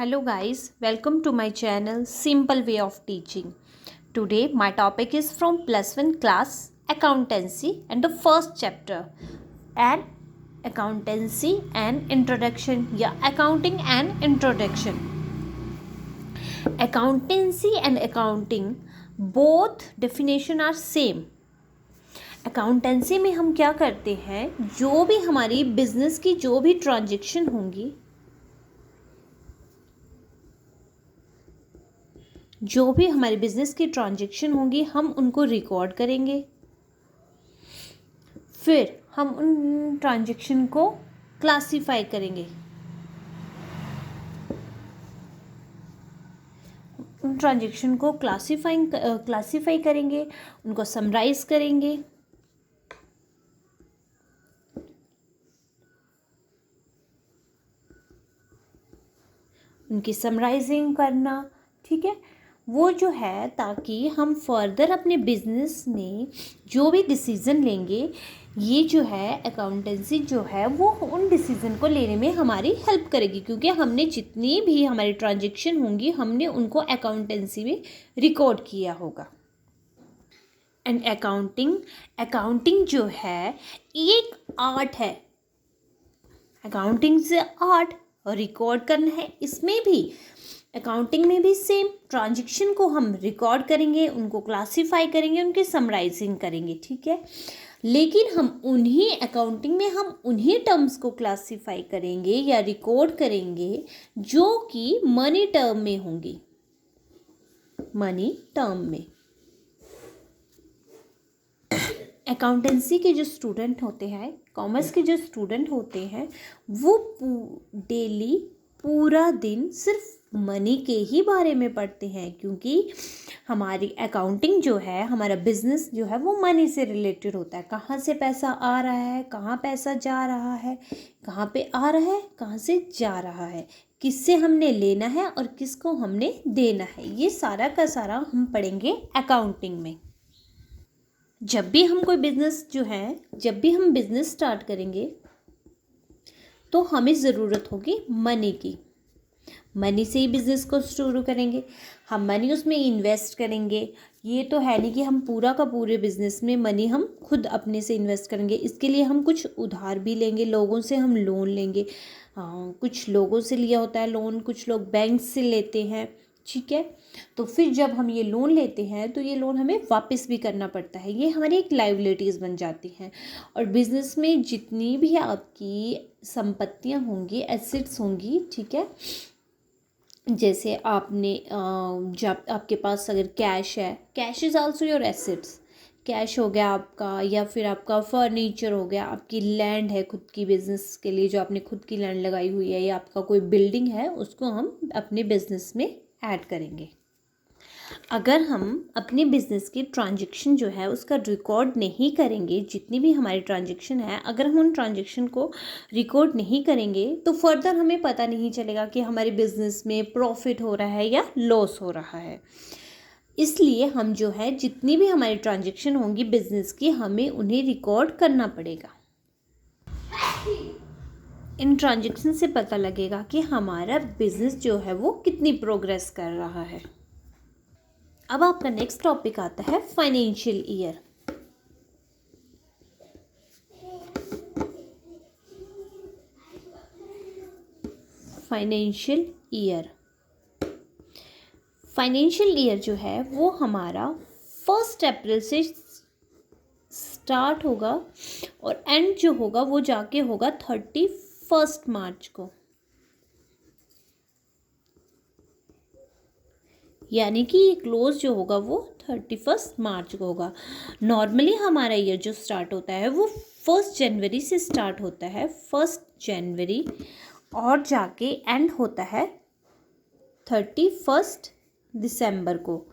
Hello guys, welcome to my channel Simple Way of Teaching. Today my topic is from plus 1 class accountancy and the first chapter and accountancy and introduction accounting and introduction. Accountancy and accounting both definition are same. Accountancy में हम क्या करते हैं, जो भी हमारी business की जो भी ट्रांजैक्शन होंगी, जो भी हमारे बिजनेस की ट्रांजैक्शन होंगी हम उनको रिकॉर्ड करेंगे। फिर हम उन ट्रांजैक्शन को क्लासिफाई करेंगे, उन ट्रांजैक्शन को क्लासिफाई करेंगे, उनको समराइज करेंगे। उनकी समराइजिंग करना, ठीक है, वो जो है ताकि हम फर्दर अपने बिजनेस में जो भी डिसीज़न लेंगे, ये जो है अकाउंटेंसी जो है वो उन डिसीज़न को लेने में हमारी हेल्प करेगी, क्योंकि हमने जितनी भी हमारी ट्रांजैक्शन होंगी हमने उनको अकाउंटेंसी में रिकॉर्ड किया होगा। एंड अकाउंटिंग जो है एक आर्ट है। अकाउंटिंग से आर्ट और रिकॉर्ड करना है, इसमें भी अकाउंटिंग में भी सेम ट्रांजैक्शन को हम रिकॉर्ड करेंगे, उनको क्लासिफाई करेंगे, उनकी समराइजिंग करेंगे, ठीक है। लेकिन हम अकाउंटिंग में हम उन्हीं टर्म्स को क्लासिफाई करेंगे या रिकॉर्ड करेंगे जो कि मनी टर्म में होंगी, मनी टर्म में। अकाउंटेंसी के जो स्टूडेंट होते हैं, कॉमर्स के जो स्टूडेंट होते हैं, वो डेली पूरा दिन सिर्फ मनी के ही बारे में पढ़ते हैं, क्योंकि हमारी अकाउंटिंग जो है, हमारा बिजनेस जो है वो मनी से रिलेटेड होता है। कहाँ से पैसा आ रहा है, कहाँ पैसा जा रहा है, कहाँ पे आ रहा है, कहाँ से जा रहा है, किससे हमने लेना है और किसको हमने देना है, ये सारा का सारा हम पढ़ेंगे अकाउंटिंग में। जब भी हम कोई बिजनेस जो है, जब भी हम बिजनेस स्टार्ट करेंगे तो हमें ज़रूरत होगी मनी की। मनी से ही बिज़नेस को शुरू करेंगे, हम मनी उसमें इन्वेस्ट करेंगे। ये तो है नहीं कि हम पूरा का पूरे बिज़नेस में मनी हम खुद अपने से इन्वेस्ट करेंगे। इसके लिए हम कुछ उधार भी लेंगे, लोगों से हम लोन लेंगे। कुछ लोगों से लिया होता है लोन, कुछ लोग बैंक से लेते हैं, ठीक है। तो फिर जब हम ये लोन लेते हैं तो ये लोन हमें वापस भी करना पड़ता है, ये हमारी एक लायबिलिटीज़ बन जाती हैं। और बिज़नेस में जितनी भी आपकी संपत्तियां होंगी, एसेट्स होंगी, ठीक है, जैसे आपने जब आपके पास अगर कैश है, cash is also your assets. Cash हो गया आपका, या फिर आपका फर्नीचर हो गया, आपकी लैंड है खुद की बिज़नेस के लिए जो आपने खुद की लैंड लगाई हुई है, या आपका कोई बिल्डिंग है, उसको हम अपने बिज़नेस में ऐड करेंगे। अगर हम अपने बिज़नेस की ट्रांजैक्शन जो है उसका रिकॉर्ड नहीं करेंगे, जितनी भी हमारी ट्रांजैक्शन है, अगर हम उन ट्रांजैक्शन को रिकॉर्ड नहीं करेंगे तो फर्दर हमें पता नहीं चलेगा कि हमारे बिज़नेस में प्रॉफिट हो रहा है या लॉस हो रहा है। इसलिए हम जो है जितनी भी हमारी ट्रांजैक्शन होंगी बिज़नेस की, हमें उन्हें रिकॉर्ड करना पड़ेगा। इन ट्रांजैक्शन से पता लगेगा कि हमारा बिज़नेस जो है वो कितनी प्रोग्रेस कर रहा है। अब आपका नेक्स्ट टॉपिक आता है फाइनेंशियल ईयर। फाइनेंशियल ईयर जो है वो हमारा 1 अप्रैल से स्टार्ट होगा और एंड जो होगा वो जाके होगा 31 मार्च को, यानी कि ये क्लोज जो होगा वो 31 मार्च को होगा। नॉर्मली हमारा ईयर जो स्टार्ट होता है वो 1 जनवरी से स्टार्ट होता है, 1 जनवरी, और जाके एंड होता है 31 दिसंबर को।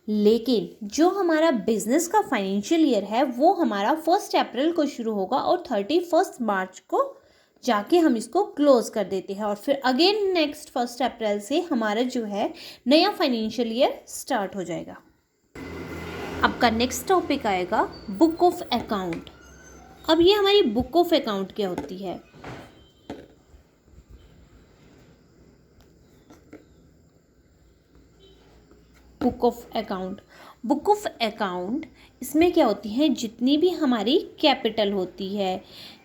लेकिन जो हमारा बिजनेस का फाइनेंशियल ईयर है वो हमारा 1 अप्रैल को शुरू होगा और 31 मार्च को जाके हम इसको क्लोज कर देते हैं, और फिर अगेन नेक्स्ट 1 अप्रैल से हमारा जो है नया फाइनेंशियल ईयर स्टार्ट हो जाएगा। आपका नेक्स्ट टॉपिक आएगा बुक ऑफ अकाउंट। अब ये हमारी बुक ऑफ अकाउंट क्या होती है? Book of account. Book of account इसमें क्या होती है, जितनी भी हमारी कैपिटल होती है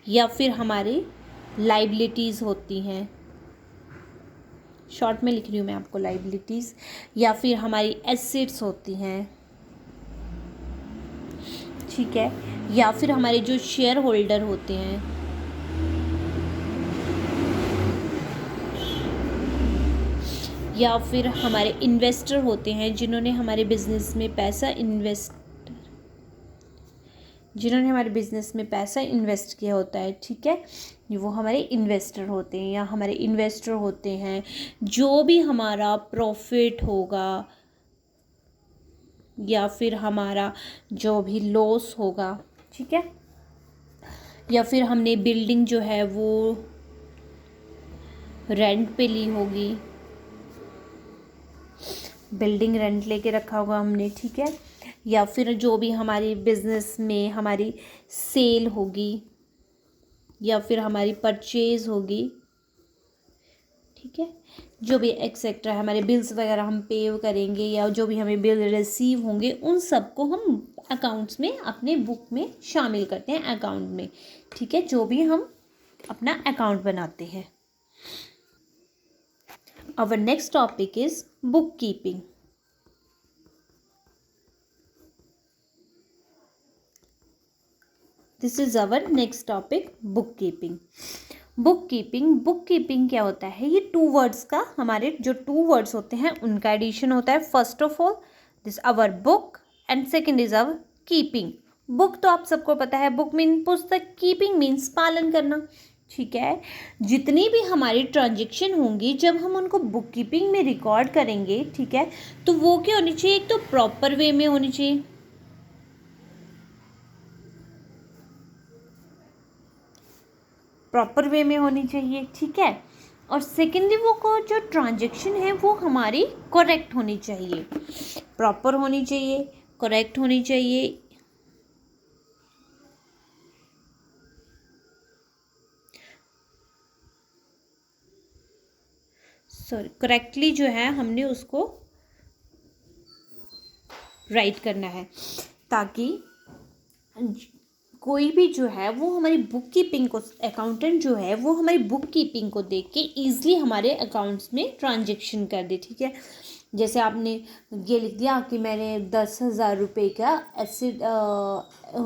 या फिर हमारी लाइबिलिटीज़ होती हैं, शॉर्ट में लिख रही हूँ मैं आपको, लाइबिलिटीज़, या फिर हमारी एसेट्स होती हैं, ठीक है, या फिर हमारे जो शेयर होल्डर होते हैं, या फिर हमारे इन्वेस्टर होते हैं जिन्होंने हमारे बिजनेस में पैसा इन्वेस्ट किया होता है, ठीक है, वो हमारे इन्वेस्टर होते हैं, या हमारे इन्वेस्टर होते हैं जो भी हमारा प्रॉफिट होगा या फिर हमारा जो भी लॉस होगा, ठीक है, या फिर हमने बिल्डिंग जो है वो रेंट पे ली होगी, बिल्डिंग रेंट लेके रखा होगा हमने, ठीक है, या फिर जो भी हमारी बिजनेस में हमारी सेल होगी या फिर हमारी परचेज होगी, ठीक है, जो भी एक्सेट्रा हमारे बिल्स वगैरह हम पे करेंगे या जो भी हमें बिल रिसीव होंगे, उन सब को हम अकाउंट्स में अपने बुक में शामिल करते हैं, अकाउंट में, ठीक है, जो भी हम अपना अकाउंट बनाते हैं। Our next topic is bookkeeping. This is our next topic, bookkeeping. Bookkeeping क्या होता है, ये टू वर्ड्स का, हमारे जो टू वर्ड्स होते हैं उनका एडिशन होता है। First of all this our book and second is our keeping. Book तो आप सबको पता है, बुक मीन पुस्तक, कीपिंग मीन्स पालन करना, ठीक है। जितनी भी हमारी ट्रांजेक्शन होंगी जब हम उनको बुक कीपिंग में रिकॉर्ड करेंगे, ठीक है, तो वो क्या होनी चाहिए, एक तो प्रॉपर वे में होनी चाहिए, प्रॉपर वे में होनी चाहिए, ठीक है, और सेकेंडली वो को जो ट्रांजेक्शन है वो हमारी करेक्ट होनी चाहिए, प्रॉपर होनी चाहिए, करेक्ट होनी चाहिए, सॉरी करेक्टली जो है हमने उसको राइट करना है, ताकि कोई भी जो है वो हमारी बुक कीपिंग को, अकाउंटेंट जो है वो हमारी बुक कीपिंग को देख के ईजिली हमारे अकाउंट्स में ट्रांजेक्शन कर दे, ठीक है। जैसे आपने ये लिख दिया कि मैंने 10,000 रुपये का एसेट,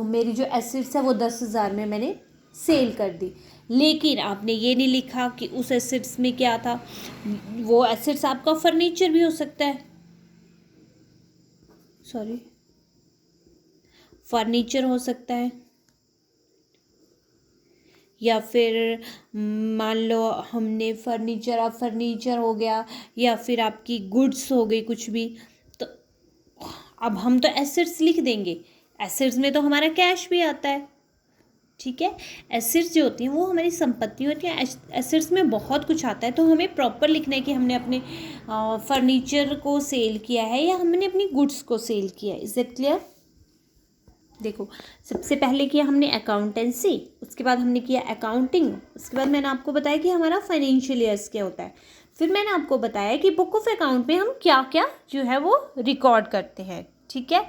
मेरी जो एसेट्स है वो 10,000 में मैंने सेल कर दी, लेकिन आपने ये नहीं लिखा कि उस एसेट्स में क्या था। वो एसेट्स आपका फर्नीचर भी हो सकता है, सॉरी फर्नीचर हो सकता है, या फिर मान लो हमने फर्नीचर, अब फर्नीचर हो गया, या फिर आपकी गुड्स हो गई कुछ भी, तो अब हम तो एसेट्स लिख देंगे, एसेट्स में तो हमारा कैश भी आता है, ठीक है। एसेट्स जो होती हैं वो हमारी संपत्ति होती है, एसेट्स में बहुत कुछ आता है, तो हमें प्रॉपर लिखना है कि हमने अपने फर्नीचर को सेल किया है या हमने अपनी गुड्स को सेल किया है। Is it clear? देखो, सबसे पहले किया हमने अकाउंटेंसी, उसके बाद हमने किया अकाउंटिंग, उसके बाद मैंने आपको बताया कि हमारा फाइनेंशियल ईयर्स क्या होता है, फिर मैंने आपको बताया कि बुक ऑफ अकाउंट में हम क्या क्या जो है वो रिकॉर्ड करते हैं, ठीक है।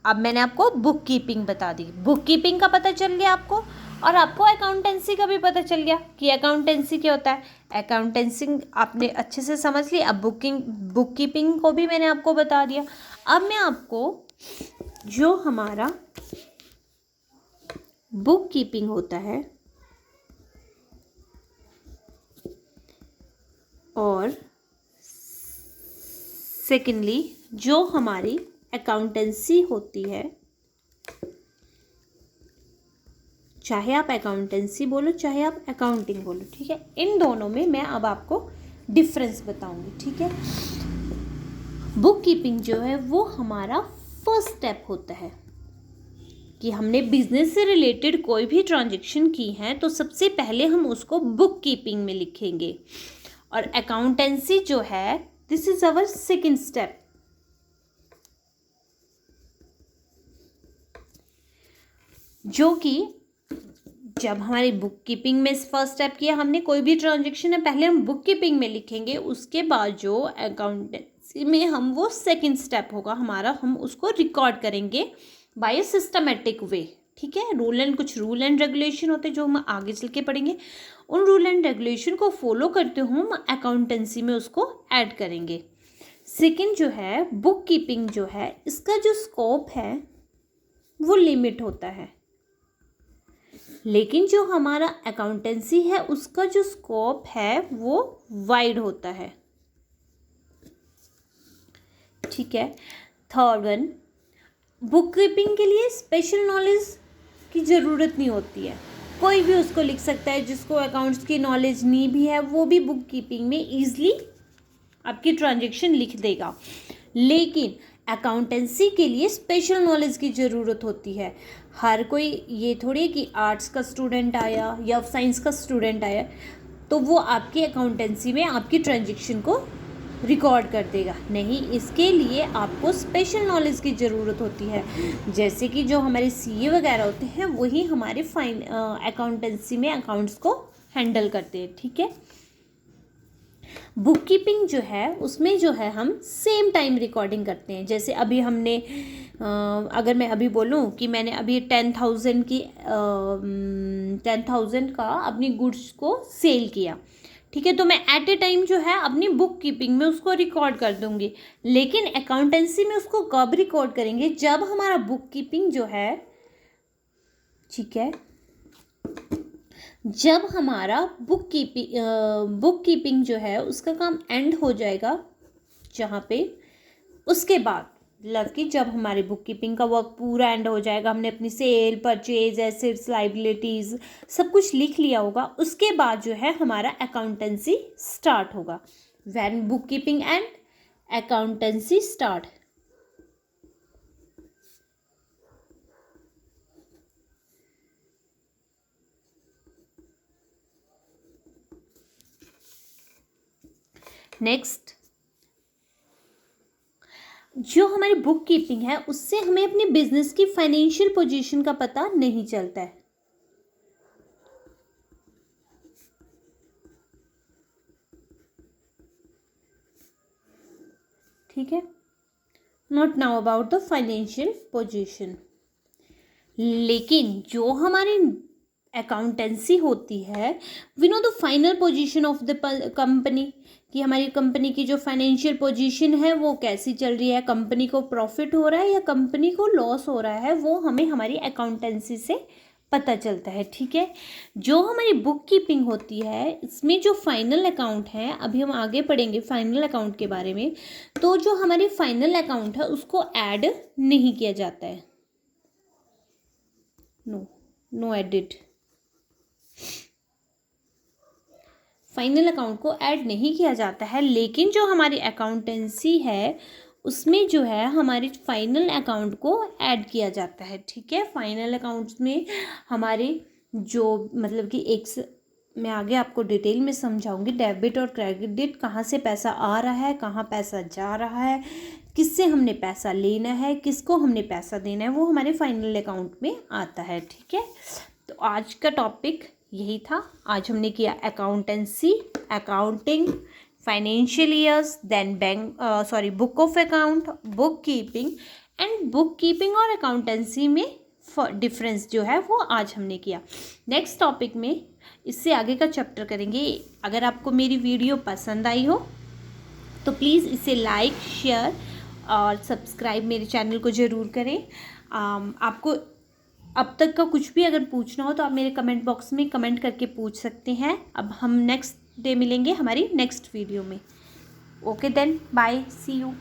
अब मैंने आपको बुक कीपिंग बता दी, बुक कीपिंग का पता चल गया आपको, और आपको अकाउंटेंसी का भी पता चल गया कि अकाउंटेंसी क्या होता है। अकाउंटेंसी आपने अच्छे से समझ ली। अब बुक कीपिंग को भी मैंने आपको बता दिया। अब मैं आपको जो हमारा बुक कीपिंग होता है और सेकेंडली जो हमारी अकाउंटेंसी होती है, चाहे आप अकाउंटेंसी बोलो चाहे आप अकाउंटिंग बोलो, ठीक है, इन दोनों में मैं अब आपको डिफरेंस बताऊंगी, ठीक है। बुक कीपिंग जो है वो हमारा फर्स्ट स्टेप होता है कि हमने बिजनेस से रिलेटेड कोई भी ट्रांजैक्शन की है तो सबसे पहले हम उसको बुक कीपिंग में लिखेंगे, और अकाउंटेंसी जो है this is our second step. जो कि जब हमारी बुक कीपिंग में फर्स्ट स्टेप किया हमने, कोई भी ट्रांजैक्शन है पहले हम बुक कीपिंग में लिखेंगे, उसके बाद जो में हम वो सेकंड स्टेप होगा हमारा, हम उसको रिकॉर्ड करेंगे बाय सिस्टमेटिक वे, ठीक है। कुछ रूल एंड रेगुलेशन होते हैं जो हम आगे चल के पढ़ेंगे, उन रूल एंड रेगुलेशन को फॉलो करते हुए हम अकाउंटेंसी में उसको ऐड करेंगे। सेकंड जो है बुक कीपिंग जो है, इसका जो स्कोप है वो लिमिट होता है, लेकिन जो हमारा अकाउंटेंसी है उसका जो स्कोप है वो वाइड होता है, ठीक है। थर्ड वन, बुक कीपिंग के लिए स्पेशल नॉलेज की ज़रूरत नहीं होती है, कोई भी उसको लिख सकता है, जिसको अकाउंट्स की नॉलेज नहीं भी है वो भी बुक कीपिंग में ईजिली आपकी ट्रांजैक्शन लिख देगा। लेकिन अकाउंटेंसी के लिए स्पेशल नॉलेज की ज़रूरत होती है। हर कोई ये थोड़ी कि आर्ट्स का स्टूडेंट आया या साइंस का स्टूडेंट आया तो वो आपकी अकाउंटेंसी में आपकी ट्रांजैक्शन को रिकॉर्ड कर देगा, नहीं, इसके लिए आपको स्पेशल नॉलेज की ज़रूरत होती है। जैसे कि जो हमारे सीए वगैरह होते हैं वही हमारे अकाउंटेंसी में अकाउंट्स को हैंडल करते हैं, ठीक है। बुक कीपिंग जो है उसमें जो है हम सेम टाइम रिकॉर्डिंग करते हैं। जैसे अभी हमने अगर मैं अभी बोलूँ कि मैंने अभी 10,000 का अपनी गुड्स को सेल किया, ठीक है, तो मैं एट ए टाइम जो है अपनी बुक कीपिंग में उसको रिकॉर्ड कर दूंगी। लेकिन अकाउंटेंसी में उसको कब रिकॉर्ड करेंगे, जब हमारा बुक कीपिंग जो है, ठीक है, जब हमारा बुक कीपिंग जो है उसका काम एंड हो जाएगा, जहाँ पे उसके बाद मतलब कि जब हमारे बुक कीपिंग का वर्क पूरा एंड हो जाएगा, हमने अपनी सेल, परचेज, एसेट्स, लाइबिलिटीज़ सब कुछ लिख लिया होगा, उसके बाद जो है हमारा अकाउंटेंसी स्टार्ट होगा। When book keeping and accountancy start. Next, जो हमारी बुक कीपिंग है उससे हमें अपने बिजनेस की फाइनेंशियल पोजीशन का पता नहीं चलता है, ठीक है। Not now about the financial position. लेकिन जो हमारी अकाउंटेंसी होती है, we know the final position of the company, कि हमारी कंपनी की जो फाइनेंशियल पोजीशन है वो कैसी चल रही है, कंपनी को प्रॉफिट हो रहा है या कंपनी को लॉस हो रहा है, वो हमें हमारी अकाउंटेंसी से पता चलता है, ठीक है। जो हमारी बुक कीपिंग होती है इसमें जो फाइनल अकाउंट है, अभी हम आगे पढ़ेंगे फाइनल अकाउंट के बारे में, तो जो हमारी फाइनल अकाउंट है उसको ऐड नहीं किया जाता है, नो एडिट। फाइनल अकाउंट को ऐड नहीं किया जाता है, लेकिन जो हमारी अकाउंटेंसी है उसमें जो है हमारे फाइनल अकाउंट को ऐड किया जाता है, ठीक है। फाइनल अकाउंट्स में हमारे जो मतलब कि मैं आगे आपको डिटेल में समझाऊंगी, डेबिट और क्रेडिट, कहाँ से पैसा आ रहा है, कहाँ पैसा जा रहा है, किससे हमने पैसा लेना है, किसको हमने पैसा देना है, वो हमारे फाइनल अकाउंट में आता है, ठीक है। तो आज का टॉपिक यही था। आज हमने किया accountancy, accounting, financial years, then book of account, book keeping and book keeping और अकाउंटेंसी में डिफरेंस जो है वो आज हमने किया। नेक्स्ट टॉपिक में इससे आगे का चैप्टर करेंगे। अगर आपको मेरी वीडियो पसंद आई हो तो प्लीज़ इसे लाइक, शेयर और सब्सक्राइब मेरे चैनल को ज़रूर करें। आपको अब तक का कुछ भी अगर पूछना हो तो आप मेरे कमेंट बॉक्स में कमेंट करके पूछ सकते हैं। अब हम नेक्स्ट डे मिलेंगे हमारी नेक्स्ट वीडियो में। Okay then, bye, see you.